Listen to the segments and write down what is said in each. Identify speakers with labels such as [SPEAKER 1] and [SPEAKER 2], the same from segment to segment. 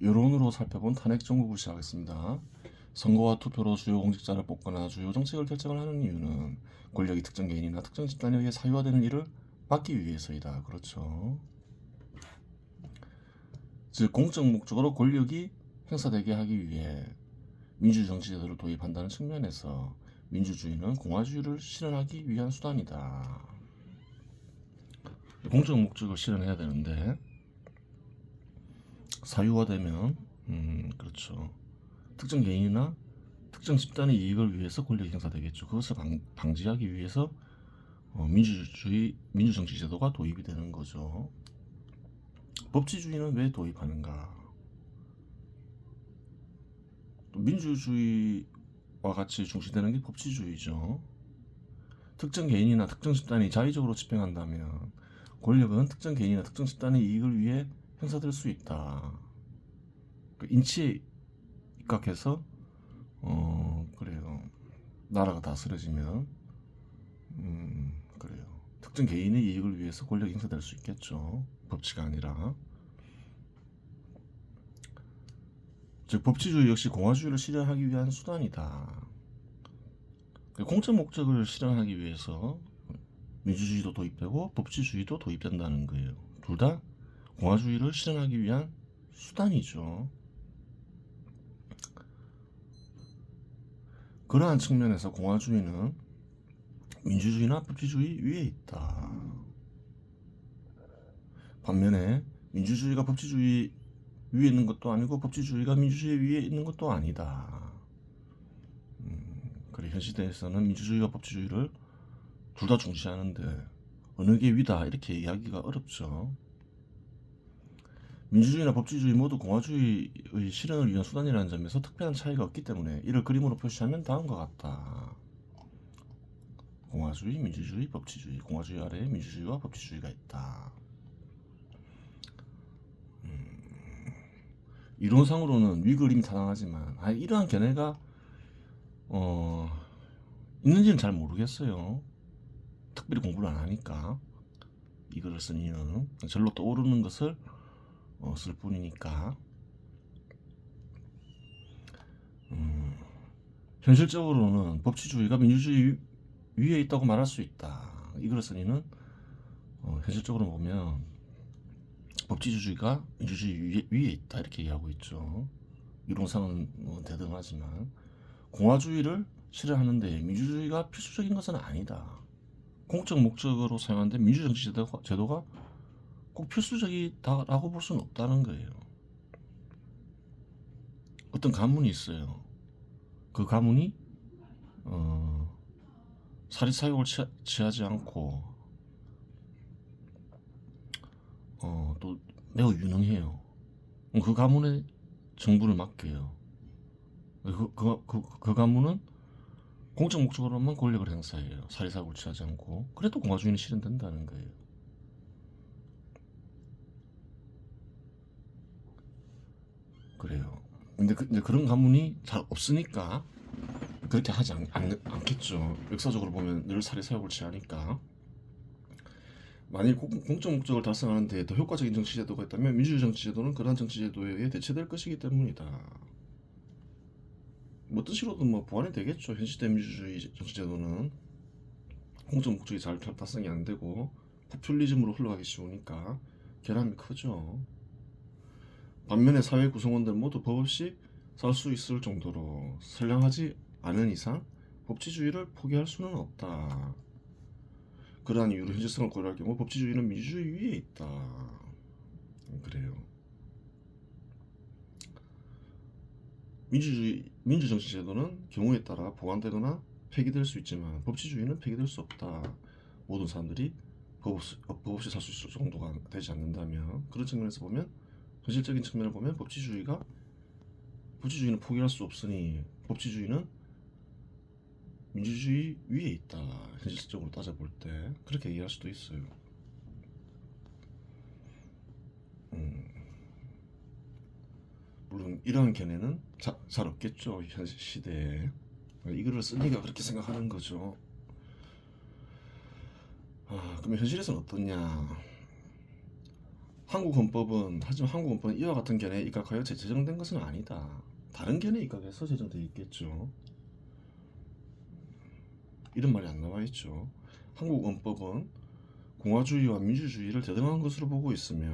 [SPEAKER 1] 여론으로 살펴본 탄핵 정국을 시작하겠습니다. 선거와 투표로 주요 공직자를 뽑거나 주요 정책을 결정을 하는 이유는 권력이 특정 개인이나 특정 집단에 의해 사유화되는 일을 막기 위해서이다. 그렇죠. 즉 공적 목적으로 권력이 행사되게 하기 위해 민주정치제도를 도입한다는 측면에서 민주주의는 공화주의를 실현하기 위한 수단이다. 공적 목적을 실현해야 되는데 사유화되면 그렇죠. 특정 개인이나 특정 집단의 이익을 위해서 권력이 행사되겠죠. 그것을 방지하기 위해서 민주정치 제도가 도입이 되는 거죠. 법치주의는 왜 도입하는가? 또 민주주의와 같이 중시되는 게 법치주의죠. 특정 개인이나 특정 집단이 자의적으로 집행한다면 권력은 특정 개인이나 특정 집단의 이익을 위해 행사될 수 있다. 인치에 입각해서 그래요. 나라가 다스려지면 그래요. 특정 개인의 이익을 위해서 권력이 행사될 수 있겠죠. 법치가 아니라. 즉 법치주의 역시 공화주의를 실현하기 위한 수단이다. 공적 목적을 실현하기 위해서 민주주의도 도입되고 법치주의도 도입된다는 거예요. 둘 다 공화주의를 실현하기 위한 수단이죠. 그러한 측면에서 공화주의는 민주주의나 법치주의 위에 있다. 반면에 민주주의가 법치주의 위에 있는 것도 아니고 법치주의가 민주주의 위에 있는 것도 아니다. 그래 현 시대에서는 민주주의와 법치주의를 둘 다 중시하는데 어느 게 위다 이렇게 이야기가 어렵죠. 민주주의나 법치주의 모두 공화주의의 실현을 위한 수단이라는 점에서 특별한 차이가 없기 때문에 이를 그림으로 표시하면 다음과 같다. 공화주의, 민주주의, 법치주의. 공화주의 아래에 민주주의와 법치주의가 있다. 이론상으로는 위그림이 타당하지만 이러한 견해가 있는지는 잘 모르겠어요. 특별히 공부를 안 하니까. 이거를 쓴 이유는 절로 떠오르는 것을 쓸 뿐이니까. 현실적으로는 법치주의가 민주주의 위에 있다고 말할 수 있다. 이걸 쓴 이유는 현실적으로 보면 법치주의가 민주주의 위에 있다 이렇게 얘기하고 있죠. 이론상은 대등하지만 공화주의를 실현하는데 민주주의가 필수적인 것은 아니다. 공적 목적으로 사용하는데 민주정치 제도가 꼭 필수적이다라고 볼 수는 없다는 거예요. 어떤 가문이 있어요. 그 가문이 사리사욕을 취하지 않고 또 매우 유능해요. 그 가문의 정부를 맡겨요. 그 가문은 공적 목적으로만 권력을 행사해요. 사리사욕을 취하지 않고. 그래도 공화주의는 실현된다는 거예요. 그래요. 근데 이제 그런 가문이 잘 없으니까 그렇게 하지 않겠죠. 역사적으로 보면 늘 사리사욕을 취하니까. 만일 공적 목적을 달성하는데 더 효과적인 정치제도가 있다면 민주주의 정치제도는 그러한 정치제도에 의해 대체될 것이기 때문이다. 뭐 뜻으로든 보완이 되겠죠. 현 시대 민주주의 정치제도는 공적 목적이 잘 달성이 안 되고 포퓰리즘으로 흘러가기 쉬우니까 결함이 크죠. 반면에 사회 구성원들 모두 법 없이 살 수 있을 정도로 선량하지 않은 이상 법치주의를 포기할 수는 없다. 그러한 이유로 현실성을 고려할 경우 법치주의는 민주주의 위에 있다. 그래요. 민주정치제도는 경우에 따라 보완되거나 폐기될 수 있지만 법치주의는 폐기될 수 없다. 모든 사람들이 법 없이 살 수 있을 정도가 되지 않는다면 그런 측면에서 보면 현실적인 측면을 보면 법치주의는 포기할 수 없으니 법치주의는 민주주의 위에 있다. 현실적으로 따져볼 때 그렇게 얘기할 수도 있어요. 물론 이러한 견해는 잘 없겠죠. 현 시대에. 이거를 쓴 이가 그렇게 생각하는 거죠. 그러면 현실에서는 어떠냐? 한국 헌법은 하지만 한국 헌법은 이와 같은 견해에 입각하여 제정된 것은 아니다. 다른 견해에 입각해서 제정되어 있겠죠. 이런 말이 안 나와 있죠. 한국 헌법은 공화주의와 민주주의를 대등한 것으로 보고 있으며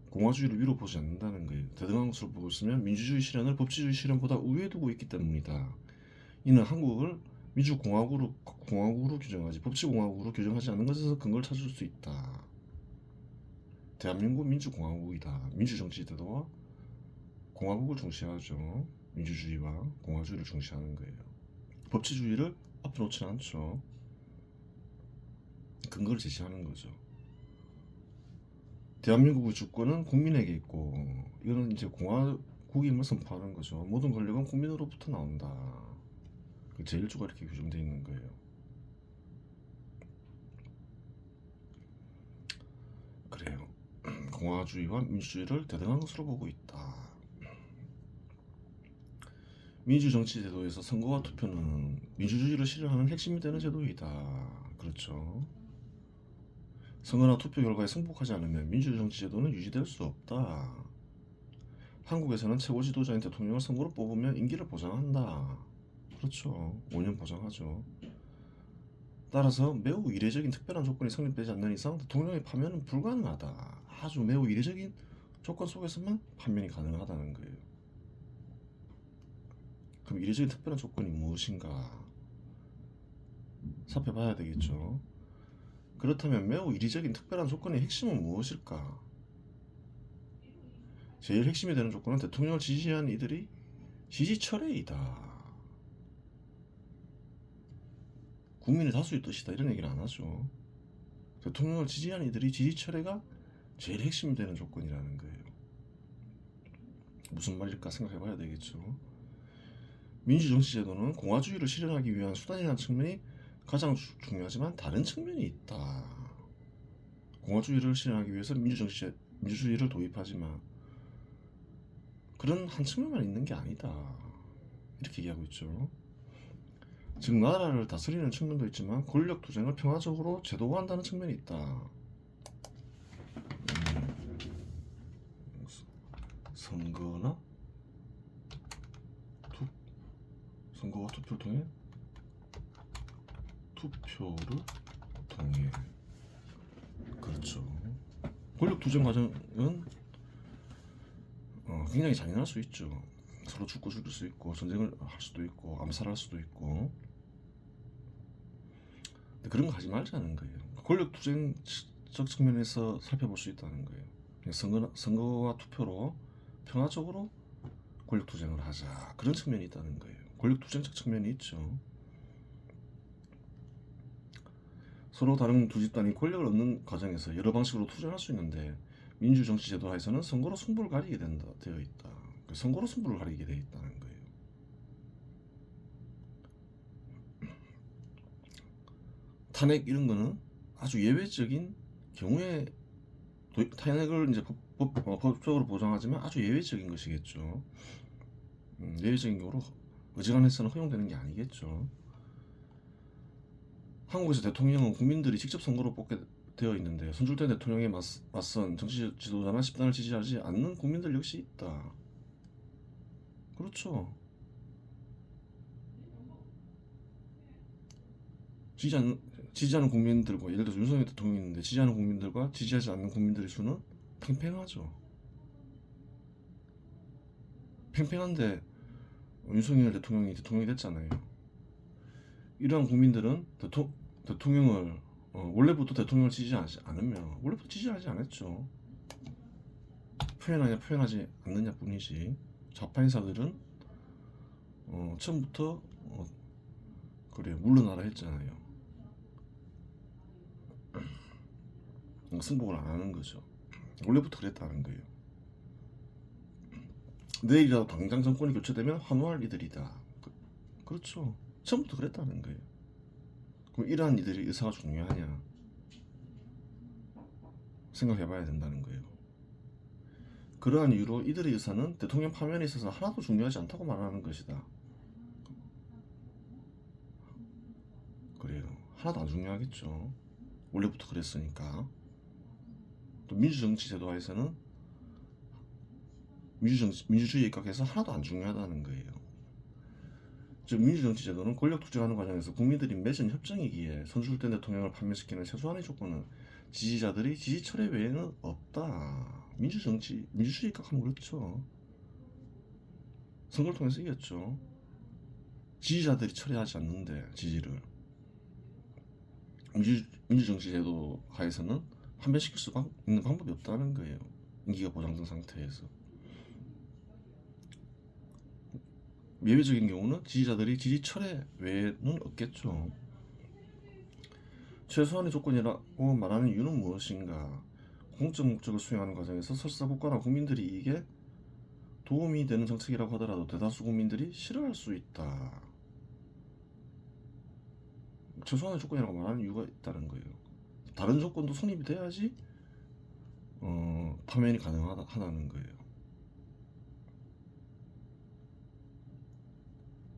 [SPEAKER 1] 공화주의를 위로 보지 않는다는 거예요. 대등한 것으로 보고 있으면 민주주의 실현을 법치주의 실현보다 우위에 두고 있기 때문이다. 이는 한국을 민주공화국으로 규정하지 법치공화국으로 규정하지 않는 것에서 근거를 찾을 수 있다. 대한민국 민주공화국이다. 민주정치 제도와 공화국을 중시하죠. 민주주의와 공화주의를 중시하는 거예요. 법치주의를 앞에 놓지는 않죠. 근거를 제시하는 거죠. 대한민국의 주권은 국민에게 있고 이거는 이제 공화국임을 선포하는 거죠. 모든 권력은 국민으로부터 나온다. 제1조가 이렇게 규정되어 있는 거예요. 그래요. 공화주의와 민주주의를 대등한 것으로 보고 있다. 민주정치 제도에서 선거와 투표는 민주주의를 실현하는 핵심이 되는 제도이다. 그렇죠. 선거나 투표 결과에 승복하지 않으면 민주정치 제도는 유지될 수 없다. 한국에서는 최고 지도자인 대통령을 선거로 뽑으면 임기를 보장한다. 그렇죠. 5년 보장하죠. 따라서 매우 이례적인 특별한 조건이 성립되지 않는 이상 대통령의 파면은 불가능하다. 아주 매우 이례적인 조건 속에서만 파면이 가능하다는 거예요. 그럼 이례적인 특별한 조건이 무엇인가 살펴봐야 되겠죠. 그렇다면 매우 이례적인 특별한 조건의 핵심은 무엇일까? 제일 핵심이 되는 조건은 대통령을 지지한 이들이 지지 철회이다. 국민의 다수의 뜻이다 이런 얘기는 안 하죠. 대통령을 지지한 이들이 지지 철회가 제일 핵심이 되는 조건이라는 거예요. 무슨 말일까 생각해봐야 되겠죠. 민주정치제도는 공화주의를 실현하기 위한 수단이라는 측면이 가장 중요하지만 다른 측면이 있다. 공화주의를 실현하기 위해서 민주주의를 도입하지만 그런 한 측면만 있는 게 아니다. 이렇게 얘기하고 있죠. 즉 나라를 다스리는 측면도 있지만 권력 투쟁을 평화적으로 제도화한다는 측면이 있다. 선거나 선거와 투표를 통해 그렇죠. 권력 투쟁 과정은 굉장히 잔인할 수 있죠. 서로 죽고 죽일 수 있고 전쟁을 할 수도 있고 암살할 수도 있고 근데 그런 거 하지 말자는 거예요. 권력 투쟁적 측면에서 살펴볼 수 있다는 거예요. 선거와 투표로 평화적으로 권력 투쟁을 하자 그런 측면이 있다는 거예요. 권력 투쟁적 측면이 있죠. 서로 다른 두 집단이 권력을 얻는 과정에서 여러 방식으로 투쟁할 수 있는데 민주정치 제도 하에서는 선거로 승부를 가리게 되어 있다. 선거로 승부를 가리게 되어 있다는 거예요. 탄핵 이런 거는 아주 예외적인 경우에 탄핵을 이제 법적으로 보장하지만 아주 예외적인 것이겠죠. 예외적인 경우로 어지간해서는 허용되는 게 아니겠죠. 한국에서 대통령은 국민들이 직접 선거로 뽑게 되어 있는데 선출된 대통령에 맞선 정치 지도자나 집단을 지지하지 않는 국민들 역시 있다. 그렇죠. 지지하는 국민들과 예를 들어서 윤석열 대통령이 있는데 지지하는 국민들과 지지하지 않는 국민들의 수는 팽팽하죠. 팽팽한데 윤석열 대통령이 됐잖아요. 이러한 국민들은 대통령을 원래부터 대통령을 지지하지 않으면 원래부터 지지하지 않았죠. 표현하냐 표현하지 않느냐 뿐이지. 좌파 인사들은 처음부터 그래 물러나라 했잖아요. 승복을 안 하는 거죠. 원래부터 그랬다는 거예요. 내일이라도 당장 정권이 교체되면 환호할 이들이다. 그렇죠. 처음부터 그랬다는 거예요. 그럼 이러한 이들의 의사가 중요하냐 생각해봐야 된다는 거예요. 그러한 이유로 이들의 의사는 대통령 파면에 있어서 하나도 중요하지 않다고 말하는 것이다. 그래요. 하나도 안 중요하겠죠. 원래부터 그랬으니까. 또 민주정치 제도 하에서는 민주주의 입각해서 하나도 안 중요하다는 거예요. 즉 민주정치 제도는 권력 투쟁하는 과정에서 국민들이 맺은 협정이기에 선출된 대통령을 판명시키는 최소한의 조건은 지지자들이 지지 철회 외에는 없다. 민주주의 입각하면 그렇죠. 선거를 통해서 이겼죠. 지지자들이 철회하지 않는데 지지를 민주정치 제도 하에서는 판별시킬 수 있는 방법이 없다는 거예요. 임기가 보장된 상태에서. 예외적인 경우는 지지자들이 지지 철회 외에는 없겠죠. 최소한의 조건이라고 말하는 이유는 무엇인가? 공적 목적을 수행하는 과정에서 설사 국가나 국민들이 이게 도움이 되는 정책이라고 하더라도 대다수 국민들이 싫어할 수 있다. 최소한의 조건이라고 말하는 이유가 있다는 거예요. 다른 조건도 성립이 돼야지 파면이 가능하다는 거예요.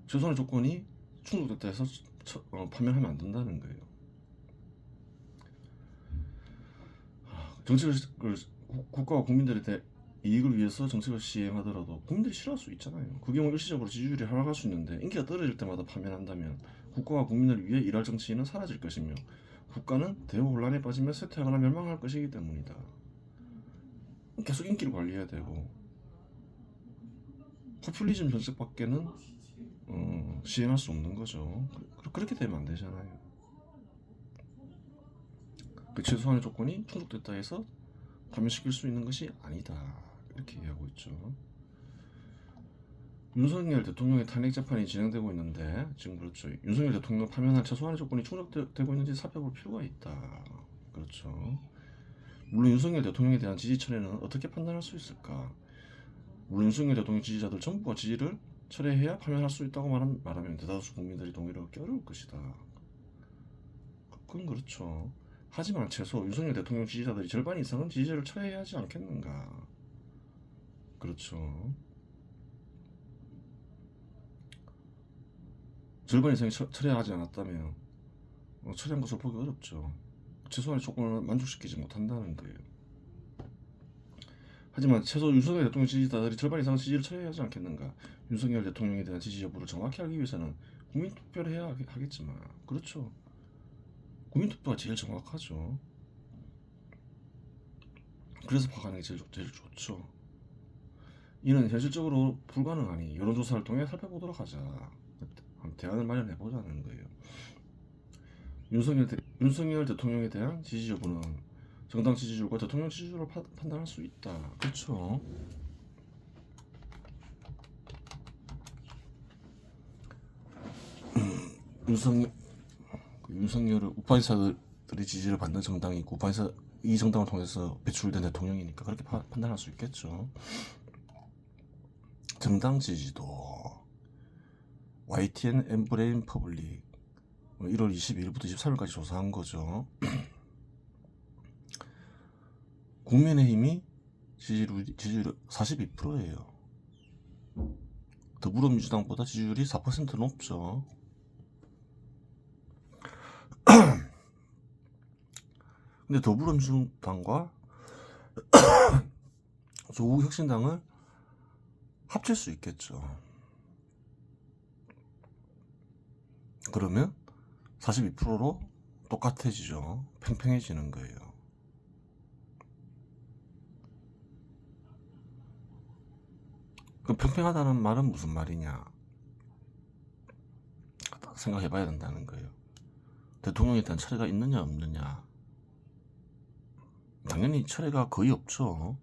[SPEAKER 1] 최소한의 조건이 충족됐다 해서 파면하면 안 된다는 거예요. 정책을 국가와 국민들에 대해 이익을 위해서 정책을 시행하더라도 국민들이 싫어할 수 있잖아요. 그 경우 일시적으로 지지율이 하락할 수 있는데 인기가 떨어질 때마다 파면한다면 국가와 국민을 위해 일할 정치인은 사라질 것이며 국가는 대혼란에 빠지며 쇠퇴하거나 멸망할 것이기 때문이다. 계속 인기를 관리해야 되고 포퓰리즘 정책밖에는 시행할 수 없는 거죠. 그렇게 되면 안 되잖아요. 그 최소한의 조건이 충족됐다 해서 파면시킬 수 있는 것이 아니다. 이렇게 얘기하고 있죠. 윤석열 대통령의 탄핵 재판이 진행되고 있는데 지금 그렇죠. 윤석열 대통령 파면할 최소한의 조건이 충족되고 있는지 살펴볼 필요가 있다. 그렇죠. 물론 윤석열 대통령에 대한 지지 철회는 어떻게 판단할 수 있을까? 물론 윤석열 대통령 지지자들 전부가 지지를 철회해야 파면할 수 있다고 말하면 대다수 국민들이 동의를 얻기 어려울 것이다. 그건 그렇죠. 하지만 최소 윤석열 대통령 지지자들이 절반 이상은 지지를 철회해야 하지 않겠는가. 그렇죠. 절반 이상이 철회하지 않았다면 철회한 것을 보기 어렵죠. 최소한의 조건을 만족시키지 못한다는 거예요. 하지만 최소 윤석열 대통령 지지자들이 절반 이상은 지지를 철회하지 않겠는가. 윤석열 대통령에 대한 지지 여부를 정확히 알기 위해서는 국민투표를 해야 하겠지만 그렇죠. 국민투표가 제일 정확하죠. 그래서 파가는 게 제일 좋죠. 이는 현실적으로 불가능하니 여론조사를 통해 살펴보도록 하자. 대안을 마련해보자는 거예요. 윤석열 대통령에 대한 지지 여부는 정당 지지율과 대통령 지지율을 판단할 수 있다. 그렇죠. 윤석열을 우파인사들이 지지를 받는 정당이 있고 우파인사 이 정당을 통해서 배출된 대통령이니까 그렇게 판단할 수 있겠죠. 정당 지지도 YTN 엠브레인 퍼블릭 1월 22일부터 23일까지 조사한 거죠. 국민의힘이 지지율이 42%예요. 더불어민주당보다 지지율이 4% 높죠. 근데 더불어민주당과 조국혁신당을 합칠 수 있겠죠. 그러면 42%로 똑같아지죠. 팽팽해지는 거예요. 그 팽팽하다는 말은 무슨 말이냐 생각해봐야 된다는 거예요. 대통령에 대한 철회가 있느냐 없느냐. 당연히 철회가 거의 없죠.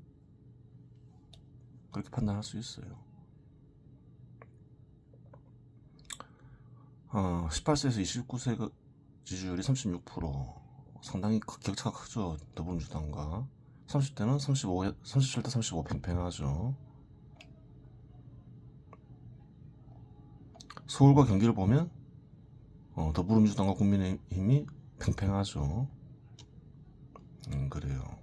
[SPEAKER 1] 그렇게 판단할 수 있어요. 18세에서 29세 지지율이 36%, 상당히 격차가 크죠. 더불어민주당과 30대는 37대 35 팽팽하죠. 서울과 경기를 보면 더불어민주당과 국민의힘이 팽팽하죠. 그래요.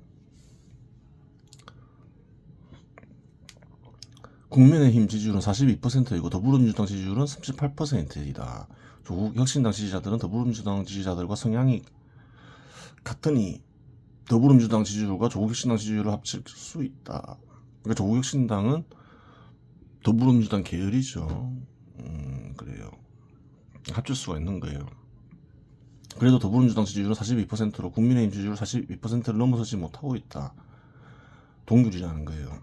[SPEAKER 1] 국민의힘 지지율은 42%이고 더불어민주당 지지율은 38%이다. 조국 혁신당 지지자들은 더불어민주당 지지자들과 성향이 같으니 더불어민주당 지지율과 조국혁신당 지지율을 합칠 수 있다. 그러니까 조국혁신당은 더불어민주당 계열이죠. 그래요. 합칠 수가 있는 거예요. 그래도 더불어민주당 지지율은 42%로 국민의힘 지지율 42%를 넘어서지 못하고 있다. 동률이라는 거예요.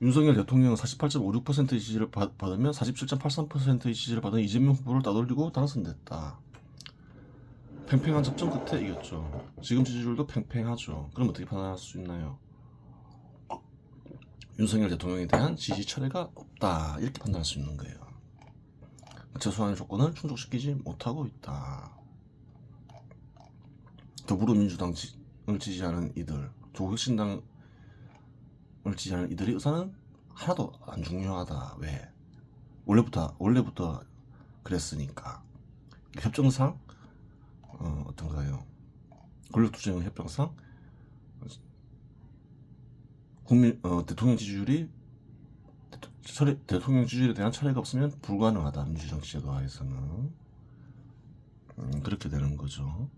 [SPEAKER 1] 윤석열 대통령은 48.56%의 지지를 받으면 47.83%의 지지를 받은 이재명 후보를 따돌리고 당선됐다. 팽팽한 접전 끝에 이겼죠. 지금 지지율도 팽팽하죠. 그럼 어떻게 판단할 수 있나요? 윤석열 대통령에 대한 지지 철회가 없다. 이렇게 판단할 수 있는 거예요. 최소한의 조건을 충족시키지 못하고 있다. 더불어민주당을 지지하는 이들, 조국혁신당을 지지하는 이들의 의사는 하나도 안 중요하다. 왜? 원래부터 그랬으니까. 협정상 어떤가요? 권력투쟁 협정상 대통령 지지율이 대통령 지지율에 대한 철회가 없으면 불가능하다. 민주정치 제도하에서는 그렇게 되는 거죠.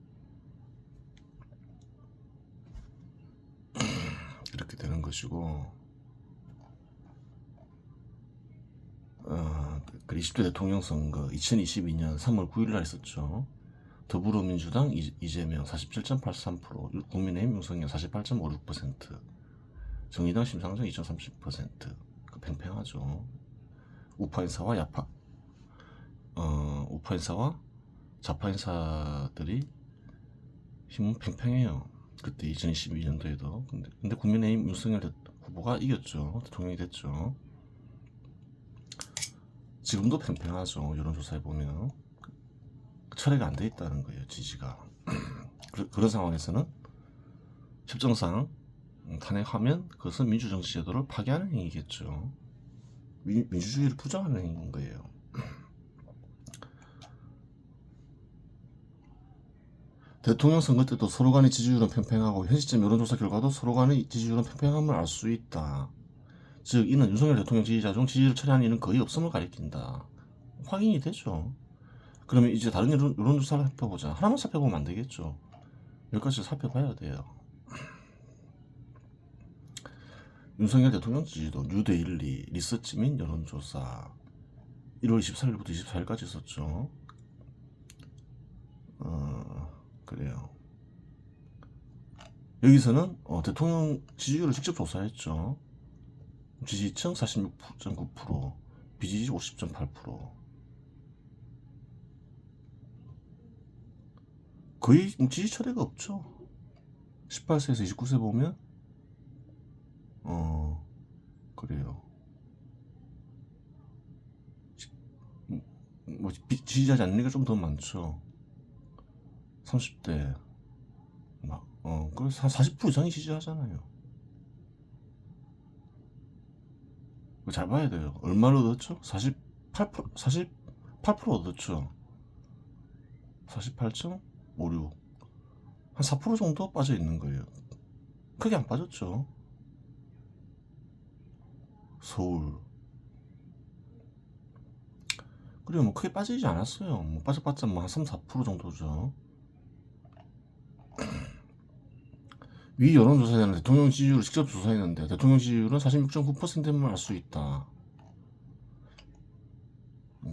[SPEAKER 1] 이렇게 되는 것이고, 20대 대통령 선거 2022년 3월 9일 날 있었죠. 더불어민주당 이재명 47.83%, 국민의힘 윤석열 48.56%, 정의당 심상정 2.30%. 팽팽하죠. 우파 인사와 좌파 인사들이 힘은 팽팽해요. 그때 2022년도에도. 근데 국민의힘 윤석열 후보가 이겼죠. 대통령이 됐죠. 지금도 팽팽하죠. 여론조사에 보면 철회가 안 돼 있다는 거예요. 지지가. 그런 상황에서는 협정상 탄핵하면 그것은 민주정치 제도를 파괴하는 행위겠죠. 민주주의를 부정하는 행위인 거예요. 대통령 선거 때도 서로 간의 지지율은 팽팽하고 현 시점 여론조사 결과도 서로 간의 지지율은 팽팽함을 알 수 있다. 즉 이는 윤석열 대통령 지지자 중 지지를 철회하는 일은 거의 없음을 가리킨다. 확인이 되죠. 그러면 이제 다른 여론조사를 살펴보자. 하나만 살펴보면 안 되겠죠. 몇 가지 살펴봐야 돼요. 윤석열 대통령 지지도 뉴데일리 리서치 및 여론조사 1월 24일부터 24일까지 있었죠. 그래요. 여기서는 대통령 지지율을 직접 조사했죠. 지지층 46.9%, 비지지 50.8%. 거의 지지 철회가 없죠. 18세에서 29세 보면 그래요. 뭐 지지하지 않는 게 좀 더 많죠. 30대 그래서 40% 이상이 지지하잖아요. 잘 봐야 돼요. 얼마를 얻었죠? 48% 얻었죠. 48.56. 한 4% 정도 빠져 있는 거예요. 크게 안 빠졌죠. 서울. 그리고 뭐 크게 빠지지 않았어요. 뭐 빠져봤자 뭐 한 3, 4% 정도죠. 위 여론조사에는 대통령 지지율을 직접 조사했는데 대통령 지지율은 46.9%만 알 수 있다.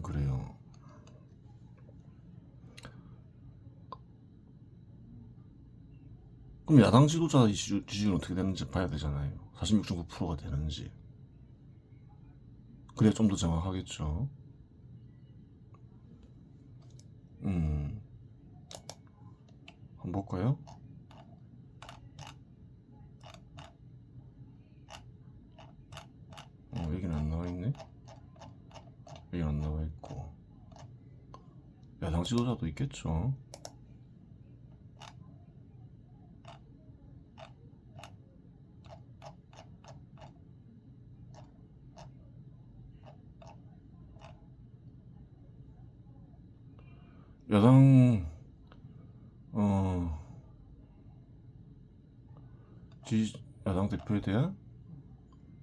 [SPEAKER 1] 그래요. 그럼 야당 지도자 지지율은 어떻게 되는지 봐야 되잖아요. 46.9%가 되는지. 그래야 좀 더 정확하겠죠. 한번 볼까요? 여기는 안 나와있네. 여기 안 나와있고. 야당 지도자도 있겠죠. 야당 야당 대표에 대한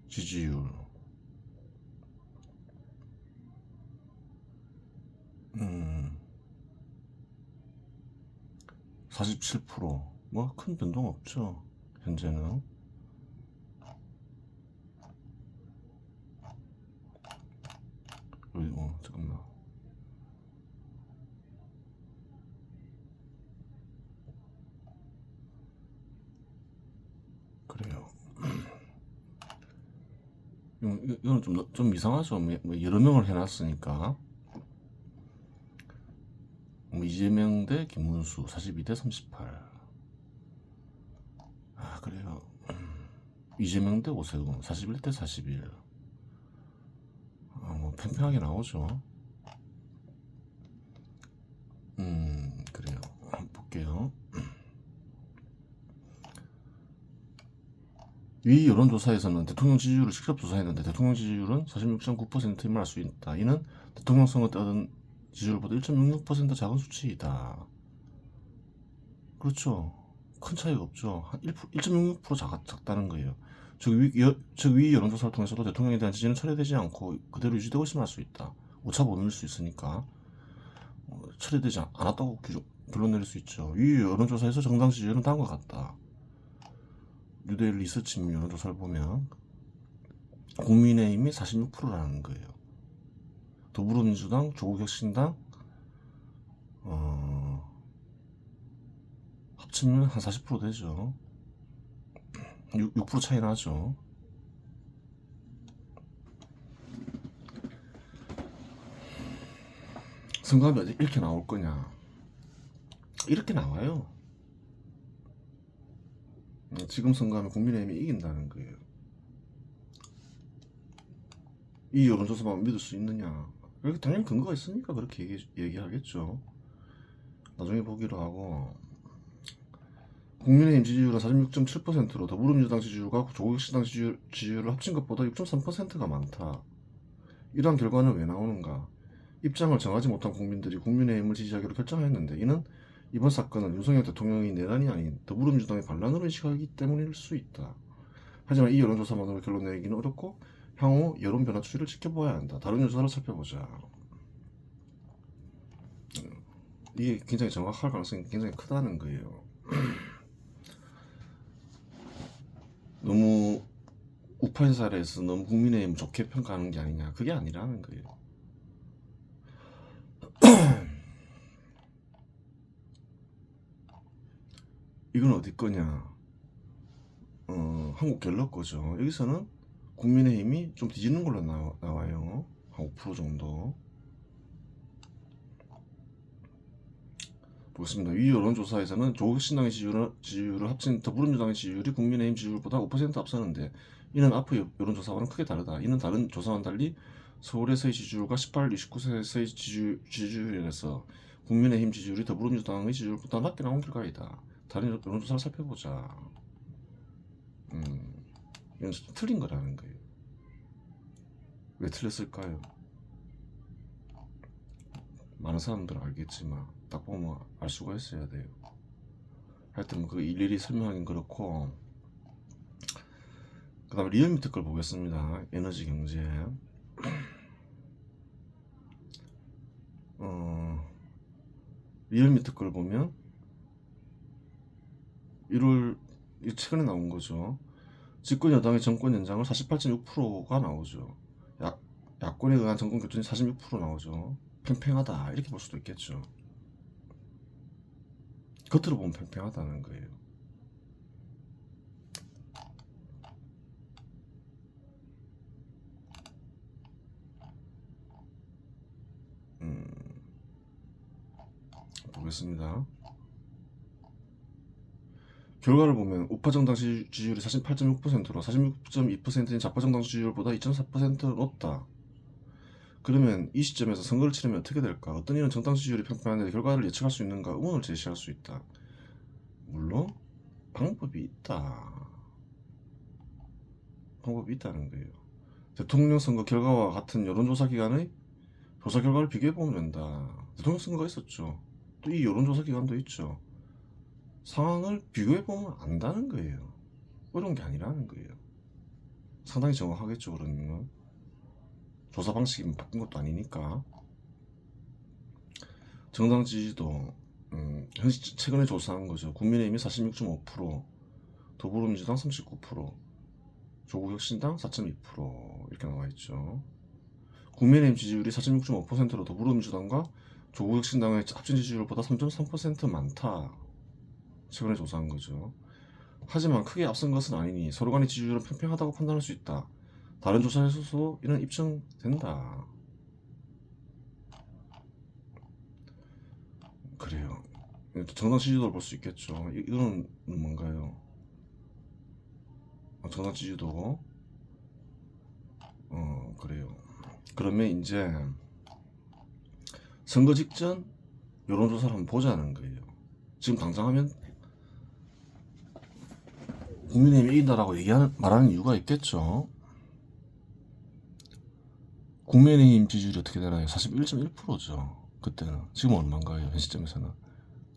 [SPEAKER 1] 지지율. 47%뭐 큰 변동 없죠 현재는. 그리고 잠깐만. 그래요. 이건 좀 이상하죠. 뭐 여러 명을 해놨으니까. 뭐 이재명 대 김문수 42대 38. 아 그래요. 이재명 대 오세훈 41대 41. 뭐 팽팽하게 나오죠. 그래요. 한번 볼게요. 위 여론조사에서는 대통령 지지율을 직접 조사했는데 대통령 지지율은 46.9%임을 알 수 있다. 이는 대통령 선거 때 얻은 지지율보다 1.66% 작은 수치이다. 그렇죠. 큰 차이가 없죠. 한 1.66% 작다는 거예요. 즉 위 여론조사를 통해서도 대통령에 대한 지지는 철회되지 않고 그대로 유지되고 있음을 알 수 있다. 오차 범위일 수 있으니까 철회되지 않았다고 결론 내릴 수 있죠. 위 여론조사에서 정당 지지율은 다음과 같다. 뉴데일리 리서치 여론조사를 보면 국민의힘이 46%라는 거예요. 더불어민주당, 조국혁신당 합치면 한 40% 되죠. 6% 차이 나죠. 선거하면 이렇게 나올 거냐? 이렇게 나와요. 지금 선거하면 국민의힘이 이긴다는 거예요. 이 여론조사만 믿을 수 있느냐? 당연히 근거가 있으니까 그렇게 얘기하겠죠. 나중에 보기로 하고. 국민의힘 지지율은 46.7%로 더불어민주당 지지율과 조국혁신당 지지율을 합친 것보다 6.3%가 많다. 이러한 결과는 왜 나오는가? 입장을 정하지 못한 국민들이 국민의힘을 지지하기로 결정했는데 이는 이번 사건은 윤석열 대통령의 내란이 아닌 더불어민주당의 반란으로 인식하기 때문일 수 있다. 하지만 이 여론조사만으로 결론 내기는 어렵고 향후 여론 변화 추이를 지켜봐야 한다. 다른 조사를 살펴보자. 이게 굉장히 정확할 가능성이 굉장히 크다는 거예요. 너무 우파인 사례에서 너무 국민의힘 좋게 평가하는 게 아니냐. 그게 아니라는 거예요. 이건 어디 거냐? 한국갤럽 거죠. 여기서는 국민의힘이 좀 뒤지는 걸로 나와요. 한 5% 정도. 보겠습니다. 위 여론조사에서는 조국신당의 지지율을 합친 더불어민주당의 지지율이 국민의힘 지지율보다 5% 앞서는데 이는 앞의 여론조사와는 크게 다르다. 이는 다른 조사와는 달리 서울에서의 지지율과 18, 29세에서의 지지율에서 국민의힘 지지율이 더불어민주당의 지지율보다 낮게 나온 결과이다. 다른 여론조사를 살펴보자. 이건 틀린 거라는 거예요. 왜 틀렸을까요? 많은 사람들은 알겠지만 딱 보면 알 수가 있어야 돼요. 하여튼 그 일일이 설명하긴 그렇고. 그 다음에 리얼미터 걸 보겠습니다. 에너지 경제. 리얼미터 걸 보면 1월 최근에 나온 거죠. 집권 여당의 정권 연장을 48.6%가 나오죠. 야권에 의한 정권 교체는 46% 나오죠. 팽팽하다 이렇게 볼 수도 있겠죠. 겉으로 보면 팽팽하다는 거예요. 보겠습니다. 결과를 보면 우파 정당 지지율이 48.6%로 46.2%인 좌파 정당 지지율보다 2.4% 높다. 그러면 이 시점에서 선거를 치르면 어떻게 될까? 어떤 이는 정당 지지율이 평평한데 결과를 예측할 수 있는가? 의문을 제시할 수 있다. 물론 방법이 있다. 방법이 있다는 거예요. 대통령 선거 결과와 같은 여론조사 기관의 조사 결과를 비교해보면 된다. 대통령 선거가 있었죠. 또 이 여론조사 기관도 있죠. 상황을 비교해보면 안다는 거예요. 어려운 게 아니라는 거예요. 상당히 정확하겠죠. 그러면 조사 방식이 바꾼 것도 아니니까. 정당 지지도 최근에 조사한 거죠. 국민의힘이 46.5%, 더불어민주당 39%, 조국혁신당 4.2% 이렇게 나와 있죠. 국민의힘 지지율이 46.5%로 더불어민주당과 조국혁신당의 합친 지지율보다 3.3% 많다. 최근에 조사한 거죠. 하지만 크게 앞선 것은 아니니 서로 간의 지지율은 팽팽하다고 판단할 수 있다. 다른 조사에서도 이는 입증된다. 그래요. 정당 지지도를 볼 수 있겠죠. 이거는 뭔가요? 정당 지지도. 그래요. 그러면 이제 선거 직전 여론조사를 한번 보자는 거예요. 지금 당장 하면 국민의힘이 이긴다라고 말하는 이유가 있겠죠. 국민의힘 지지율이 어떻게 되나요? 41.1%죠. 그때는. 지금 얼마인가요? 현 시점에서는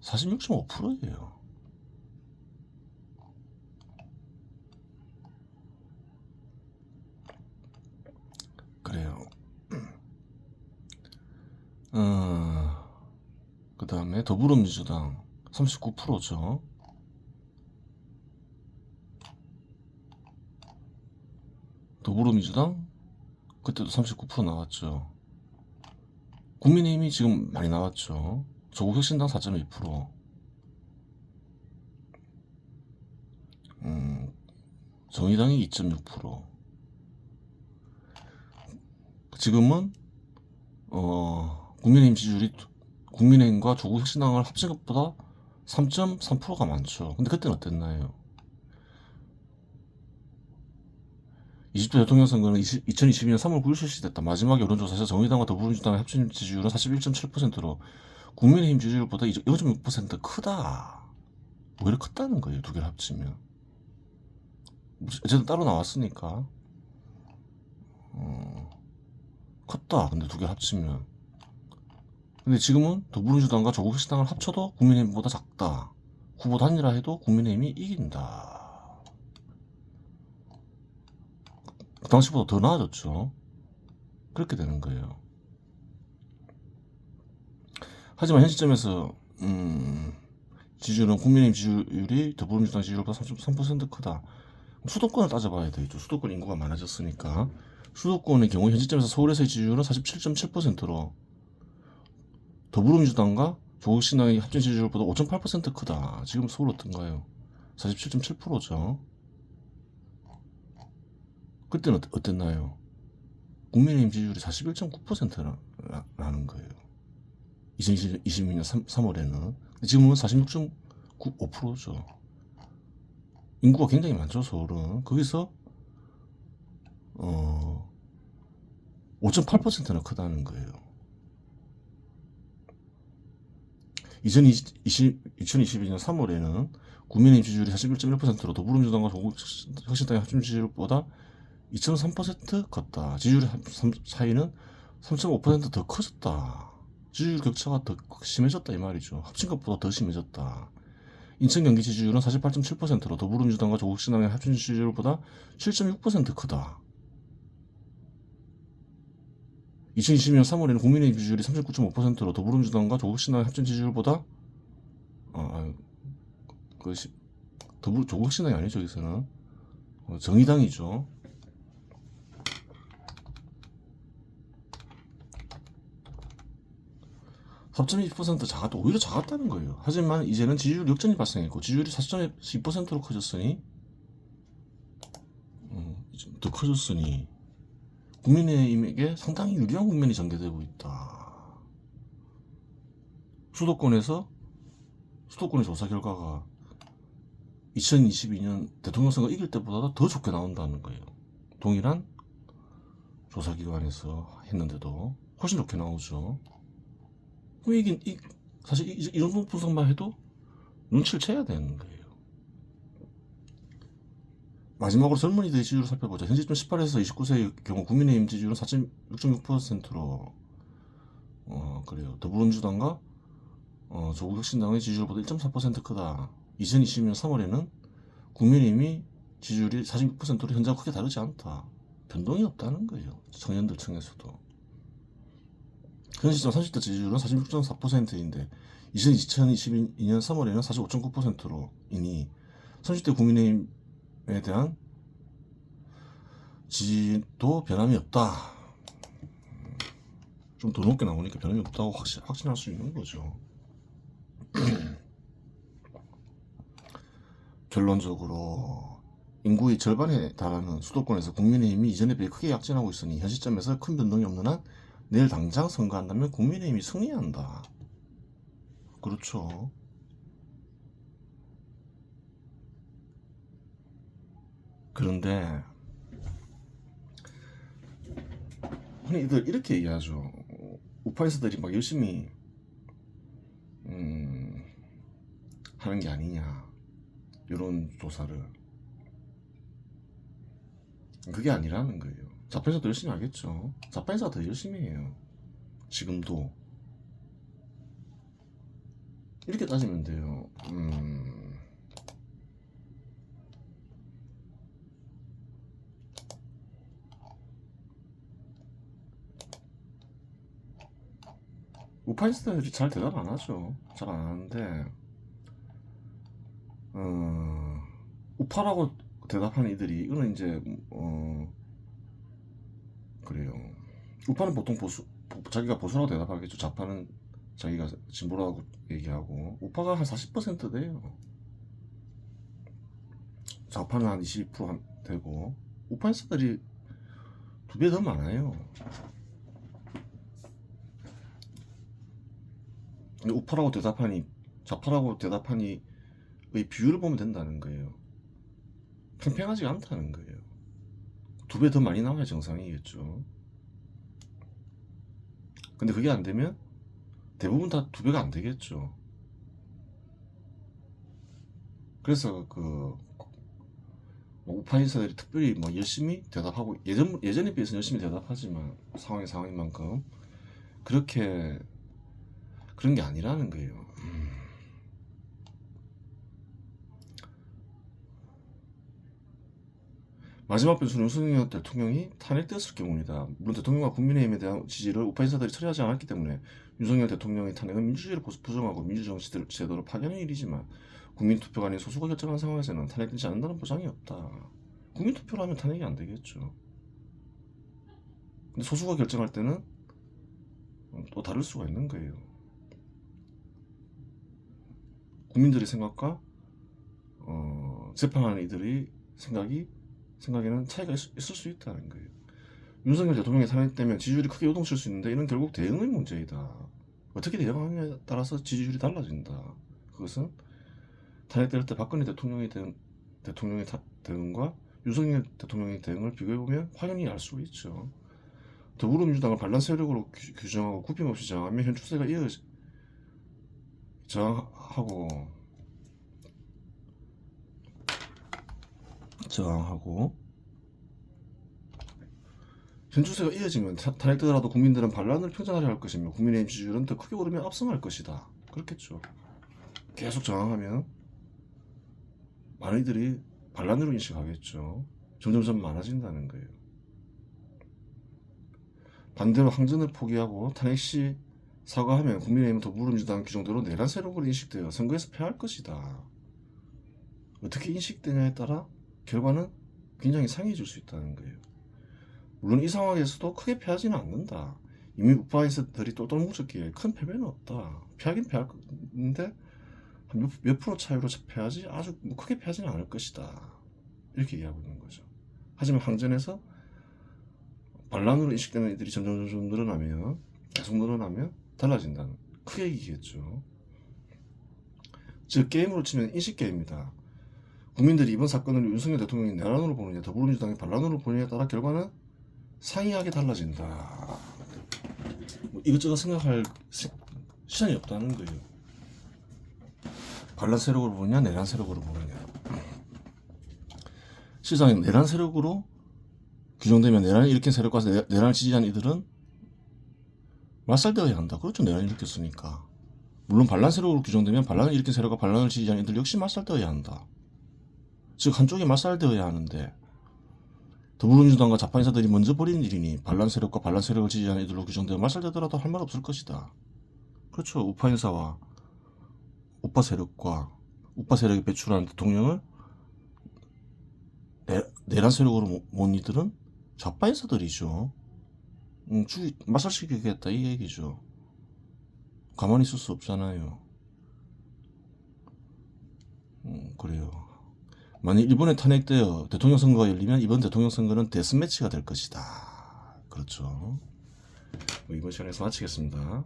[SPEAKER 1] 46.5%예요. 그래요. 그 다음에 더불어민주당 39%죠. 더불어민주당 그때도 39% 나왔죠. 국민의힘이 지금 많이 나왔죠. 조국혁신당 4.2%. 정의당이 2.6%. 지금은 국민의힘 지지율이 국민의힘과 조국혁신당을 합친 것보다 3.3%가 많죠. 근데 그때는 어땠나요? 20대 대통령 선거는 2022년 3월 9일 실시됐다. 마지막 여론조사에서 정의당과 더불어민주당의 합친 지지율은 41.7%로 국민의힘 지지율보다 0.6% 크다. 오히려 컸다는 거예요. 두 개를 합치면. 어쨌든 따로 나왔으니까. 컸다. 근데 두 개 합치면. 근데 지금은 더불어민주당과 조국혁신당을 합쳐도 국민의힘보다 작다. 후보 단일화 해도 국민의힘이 이긴다. 그 당시보다 더 나아졌죠. 그렇게 되는 거예요. 하지만 현 시점에서 지지율은 국민의힘 지지율이 더불어민주당 지지율보다 3.3% 크다. 수도권을 따져봐야 되겠죠. 수도권 인구가 많아졌으니까. 수도권의 경우 현 시점에서 서울에서의 지지율은 47.7%로 더불어민주당과 조국신당의 합친 지지율보다 5.8% 크다. 지금 서울 어떤가요? 47.7%죠. 그때는 어땠나요? 국민의힘 지지율이 41.9%라는 거예요. 2022년 3월에는. 지금은 46.5%죠. 인구가 굉장히 많죠, 서울은. 거기서 5.8%나 크다는 거예요. 2022년 3월에는 국민의힘 지지율이 41.1%로 더불어민주당과 조국혁신당의 합친 지지율보다 2.3% 컸다. 지지율 차이는 3.5%더 커졌다. 지지율 격차가 더 심해졌다 이 말이죠. 합친 것보다 더 심해졌다. 인천 경기 지지율은 48.7%로 더불어민주당과 조국신당의 합친 지지율보다 7.6% 크다. 2020년 3월에는 국민의힘 지지율이 39.5%로 더불어민주당과 조국신당의 합친 지지율보다 조국신당이 아니죠. 여기서는 정의당이죠. 작았다. 오히려 작았다는 거예요. 하지만 이제는 지지율 역전이 발생했고 지지율이 4.2%로 커졌으니 더 커졌으니 국민의힘에게 상당히 유리한 국면이 전개되고 있다. 수도권의 조사 결과가 2022년 대통령 선거 이길 때보다 더 좋게 나온다는 거예요. 동일한 조사기관에서 했는데도 훨씬 좋게 나오죠. 그럼 사실 이 정도 분석만 해도 눈치를 채야 되는 거예요. 마지막으로 젊은이들의 지지율을 살펴보자. 현재 18에서 29세의 경우 국민의힘 지지율은 4.6.6%로 그래요. 더불어민주당과 조국혁신당의 지지율보다 1.4% 크다. 2020년 3월에는 국민의힘이 지지율이 46%로 현재와 크게 다르지 않다. 변동이 없다는 거예요. 청년들 층에서도. 현 시점 30대 지지율은 46.4%인데 이전 2022년 3월에는 45.9%로 이니 30대 국민의힘에 대한 지지도 변함이 없다. 좀 더 높게 나오니까 변함이 없다고 확신할 수 있는 거죠. 결론적으로 인구의 절반에 달하는 수도권에서 국민의힘이 이전에 비해 크게 약진하고 있으니 현 시점에서 큰 변동이 없는 한 내일 당장 선거한다면 국민의힘이 승리한다. 그렇죠. 그런데 흔히들 이렇게 얘기하죠. 우파에서들이 막 열심히 하는 게 아니냐, 이런 조사를. 그게 아니라는 거예요. 좌파에서도 열심히 하겠죠. 좌파에서가 더 열심히 해요. 지금도. 이렇게 따지면 돼요. 우파인스타들이 잘 대답 안 하죠. 잘 안 하는데, 우파라고 대답하는 이들이, 이거는 이제, 그래요. 우파는 보통 자기가 보수라고 대답하겠죠. 좌파는 자기가 진보라고 얘기하고, 우파가 한 40% 돼요. 좌파는 한 20% 되고, 우파인스타들이 2배 더 많아요. 우파라고 대답하니, 좌파라고 대답하니 의 비율을 보면 된다는 거예요. 팽팽하지가 않다는 거예요. 2배 더 많이 나와야 정상이겠죠. 근데 그게 안 되면 대부분 다 2배가 안 되겠죠. 그래서 우파 인사들이 특별히 열심히 대답하고, 예전에 비해서 열심히 대답하지만 상황인 만큼 그렇게 그런 게 아니라는 거예요. 마지막 변수는 윤석열 대통령이 탄핵되었을 경우이다. 물론 대통령과 국민의힘에 대한 지지를 우파 인사들이 처리하지 않았기 때문에 윤석열 대통령의 탄핵은 민주주의를 부정하고 민주정치 제도를 파괴하는 일이지만, 국민투표가 아닌 소수가 결정한 상황에서는 탄핵되지 않는다는 보장이 없다. 국민투표로 하면 탄핵이 안 되겠죠. 근데 소수가 결정할 때는 또 다를 수가 있는 거예요. 국민들의 생각과 재판하는 이들의 생각에는 차이가 있을 수 있다는 거예요. 윤석열 대통령이 탄핵되면 지지율이 크게 요동칠 수 있는데, 이는 결국 대응의 문제이다. 어떻게 대응하느냐에 따라서 지지율이 달라진다. 그것은 탄핵될 때 박근혜 대통령의 대응과 윤석열 대통령의 대응을 비교해보면 확연히 알 수 있죠. 더불어민주당을 반란 세력으로 규정하고 굽힘 없이 저항하면 현 추세가 저항하고 현 추세가 이어지면 탄핵되더라도 국민들은 반란을 평정하려 할 것이며 국민의힘 지지율은 더 크게 오르며 압승할 것이다. 그렇겠죠. 계속 저항하면 많은 이들이 반란으로 인식하겠죠. 점점점 많아진다는 거예요. 반대로 항전을 포기하고 탄핵 시 사과하면 국민의힘은 더불어민주당 규정대로 내란 세력으로 인식되어 선거에서 패할 것이다. 어떻게 인식되냐에 따라 결과는 굉장히 상해질 수 있다는 거예요. 물론 이 상황에서도 크게 패하지는 않는다. 이미 우파인사들이 똘똘 뭉쳤기에 큰 패배는 없다. 패하긴 패할 건데 몇 프로 차이로 패하지 아주 크게 패하지는 않을 것이다. 이렇게 얘기하고 있는 거죠. 하지만 항전에서 반란으로 인식되는 이들이 점점 계속 늘어나면 달라진다는, 크게 이기겠죠. 즉 게임으로 치면 인식게임이다. 국민들이 이번 사건을 윤석열 대통령이 내란으로 보느냐 더불어민주당이 반란으로 보느냐에 따라 결과는 상이하게 달라진다. 이것저것 생각할 시간이 없다는 거예요. 반란 세력으로 보느냐 내란 세력으로 보느냐. 실상에 내란 세력으로 규정되면 내란을 일으킨 세력과 내란을 지지한 이들은 맞살되어야 한다. 그렇죠. 내란을 일으켰으니까. 물론 반란 세력으로 규정되면 반란을 일으킨 세력과 반란을 지지한 이들 역시 맞살되어야 한다. 즉 한쪽이 맞살되어야 하는데, 더불어민주당과 좌파 인사들이 먼저 벌인 일이니 반란 세력과 반란 세력을 지지하는 이들로 규정되어 맞살되더라도 할 말 없을 것이다. 그렇죠. 우파 인사와 우파 세력과 우파 세력이 배출하는 대통령을 내란 세력으로 못 이들은 좌파 인사들이죠. 마살시키겠다 이 얘기죠. 가만히 있을 수 없잖아요. 그래요. 만약 일본에 탄핵되어 대통령 선거가 열리면 이번 대통령 선거는 데스매치가 될 것이다. 그렇죠. 이번 시간에서 마치겠습니다.